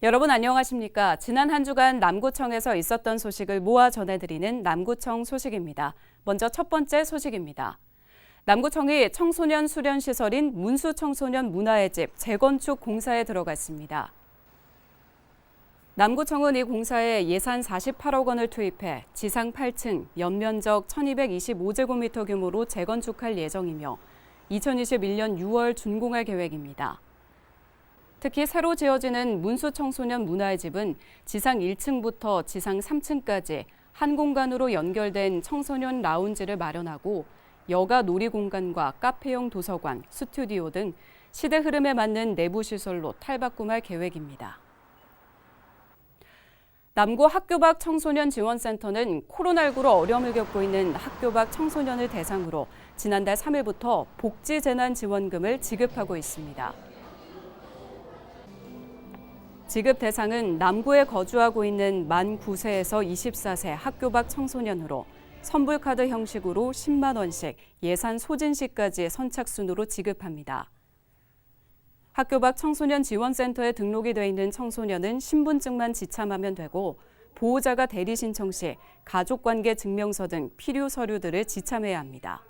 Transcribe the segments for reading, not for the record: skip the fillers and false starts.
여러분 안녕하십니까? 지난 한 주간 남구청에서 있었던 소식을 모아 전해드리는 남구청 소식입니다. 먼저 첫 번째 소식입니다. 남구청이 청소년 수련 시설인 문수청소년 문화의 집 재건축 공사에 들어갔습니다. 남구청은 이 공사에 예산 48억 원을 투입해 지상 8층, 연면적 1225제곱미터 규모로 재건축할 예정이며 2021년 6월 준공할 계획입니다. 특히 새로 지어지는 문수청소년 문화의 집은 지상 1층부터 지상 3층까지 한 공간으로 연결된 청소년 라운지를 마련하고 여가 놀이공간과 카페용 도서관, 스튜디오 등 시대 흐름에 맞는 내부 시설로 탈바꿈할 계획입니다. 남구 학교 밖 청소년 지원센터는 코로나19로 어려움을 겪고 있는 학교 밖 청소년을 대상으로 지난달 3일부터 복지재난지원금을 지급하고 있습니다. 지급 대상은 남구에 거주하고 있는 만 9세에서 24세 학교 밖 청소년으로 선불카드 형식으로 10만 원씩 예산 소진 시까지 선착순으로 지급합니다. 학교 밖 청소년 지원센터에 등록이 돼 있는 청소년은 신분증만 지참하면 되고 보호자가 대리 신청 시 가족관계 증명서 등 필요 서류들을 지참해야 합니다.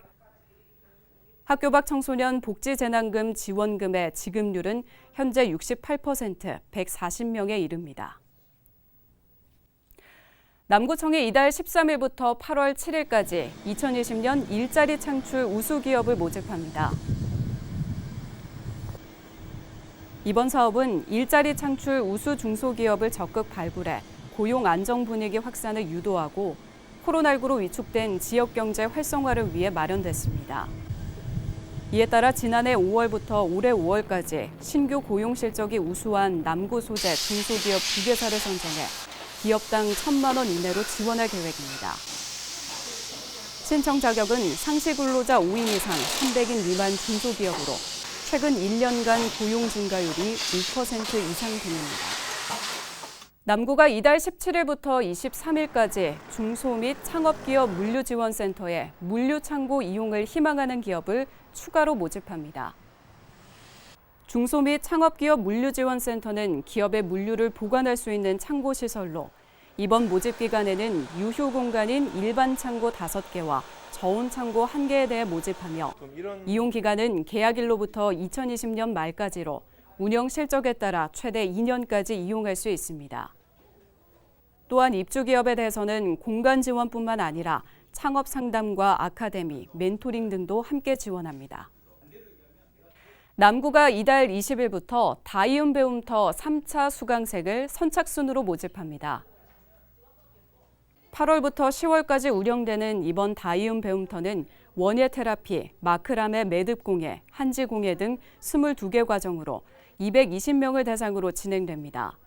학교 밖 청소년 복지재난금 지원금의 지급률은 현재 68%, 140명에 이릅니다. 남구청이 이달 13일부터 8월 7일까지 2020년 일자리 창출 우수기업을 모집합니다. 이번 사업은 일자리 창출 우수 중소기업을 적극 발굴해 고용 안정 분위기 확산을 유도하고 코로나19로 위축된 지역경제 활성화를 위해 마련됐습니다. 이에 따라 지난해 5월부터 올해 5월까지 신규 고용 실적이 우수한 남구 소재 중소기업 2개사를 선정해 기업당 1,000만 원 이내로 지원할 계획입니다. 신청 자격은 상시 근로자 5인 이상 300인 미만 중소기업으로 최근 1년간 고용 증가율이 5% 이상 됩니다. 남구가 이달 17일부터 23일까지 중소 및 창업기업 물류지원센터에 물류창고 이용을 희망하는 기업을 추가로 모집합니다. 중소 및 창업기업 물류지원센터는 기업의 물류를 보관할 수 있는 창고 시설로 이번 모집 기간에는 유휴 공간인 일반 창고 5개와 저온 창고 1개에 대해 모집하며 이용 기간은 계약일로부터 2020년 말까지로 운영 실적에 따라 최대 2년까지 이용할 수 있습니다. 또한 입주 기업에 대해서는 공간 지원뿐만 아니라 창업 상담과 아카데미, 멘토링 등도 함께 지원합니다. 남구가 이달 20일부터 다이움 배움터 3차 수강생을 선착순으로 모집합니다. 8월부터 10월까지 운영되는 이번 다이움 배움터는 원예 테라피, 마크라메 매듭공예, 한지공예 등 22개 과정으로 220명을 대상으로 진행됩니다.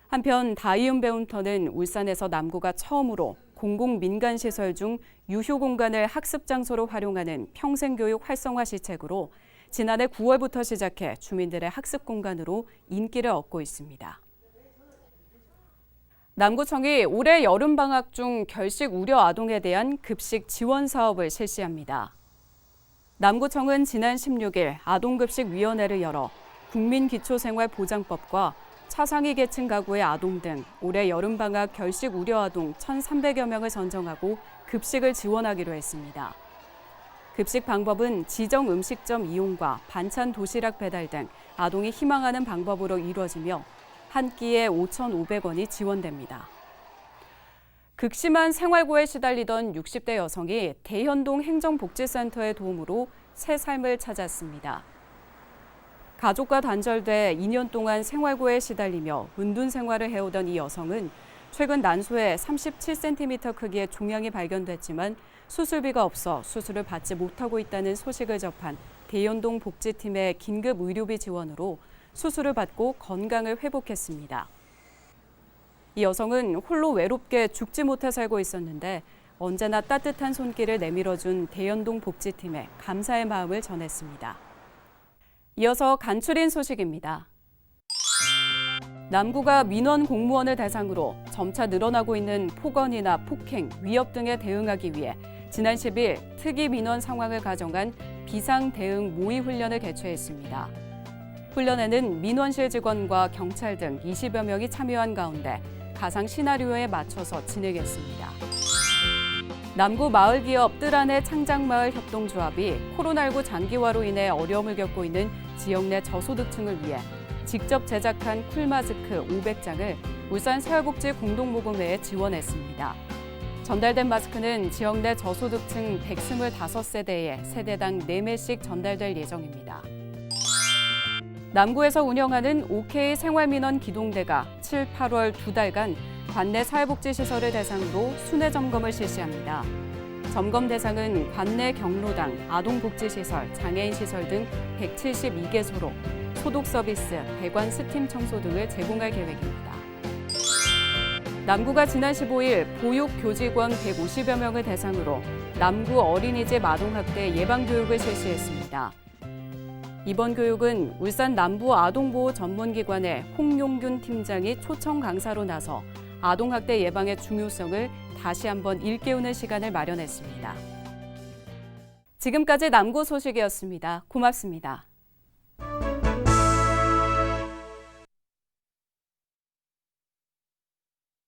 한편 다이움 배움터는 울산에서 남구가 처음으로 공공민간시설 중 유휴 공간을 학습 장소로 활용하는 평생교육 활성화 시책으로 지난해 9월부터 시작해 주민들의 학습 공간으로 인기를 얻고 있습니다. 남구청이 올해 여름방학 중 결식 우려 아동에 대한 급식 지원 사업을 실시합니다. 남구청은 지난 16일 아동급식위원회를 열어 국민기초생활보장법과 차상위 계층 가구의 아동 등 올해 여름방학 결식 우려 아동 1,300여 명을 선정하고 급식을 지원하기로 했습니다. 급식 방법은 지정 음식점 이용과 반찬 도시락 배달 등 아동이 희망하는 방법으로 이루어지며 한 끼에 5,500원이 지원됩니다. 극심한 생활고에 시달리던 60대 여성이 대현동 행정복지센터의 도움으로 새 삶을 찾았습니다. 가족과 단절돼 2년 동안 생활고에 시달리며 은둔 생활을 해오던 이 여성은 최근 난소에 37cm 크기의 종양이 발견됐지만 수술비가 없어 수술을 받지 못하고 있다는 소식을 접한 대현동 복지팀의 긴급 의료비 지원으로 수술을 받고 건강을 회복했습니다. 이 여성은 홀로 외롭게 죽지 못해 살고 있었는데 언제나 따뜻한 손길을 내밀어준 대현동 복지팀에 감사의 마음을 전했습니다. 이어서 간추린 소식입니다. 남구가 민원 공무원을 대상으로 점차 늘어나고 있는 폭언이나 폭행, 위협 등에 대응하기 위해 지난 10일 특이 민원 상황을 가정한 비상 대응 모의 훈련을 개최했습니다. 훈련에는 민원실 직원과 경찰 등 20여 명이 참여한 가운데 가상 시나리오에 맞춰서 진행했습니다. 남구 마을기업 뜰안의 창작마을 협동조합이 코로나19 장기화로 인해 어려움을 겪고 있는 지역 내 저소득층을 위해 직접 제작한 쿨마스크 500장을 울산 사회복지 공동모금회에 지원했습니다. 전달된 마스크는 지역 내 저소득층 125세대에 세대당 4매씩 전달될 예정입니다. 남구에서 운영하는 OK 생활민원 기동대가 7, 8월 2달간 관내 사회복지시설을 대상으로 순회 점검을 실시합니다. 점검 대상은 관내 경로당, 아동복지시설, 장애인시설 등 172개소로 소독 서비스, 배관 스팀 청소 등을 제공할 계획입니다. 남구가 지난 15일 보육교직원 150여 명을 대상으로 남구 어린이집 아동학대 예방교육을 실시했습니다. 이번 교육은 울산 남부 아동보호 전문기관의 홍용균 팀장이 초청 강사로 나서 아동학대 예방의 중요성을 다시 한번 일깨우는 시간을 마련했습니다. 지금까지 남구 소식이었습니다. 고맙습니다.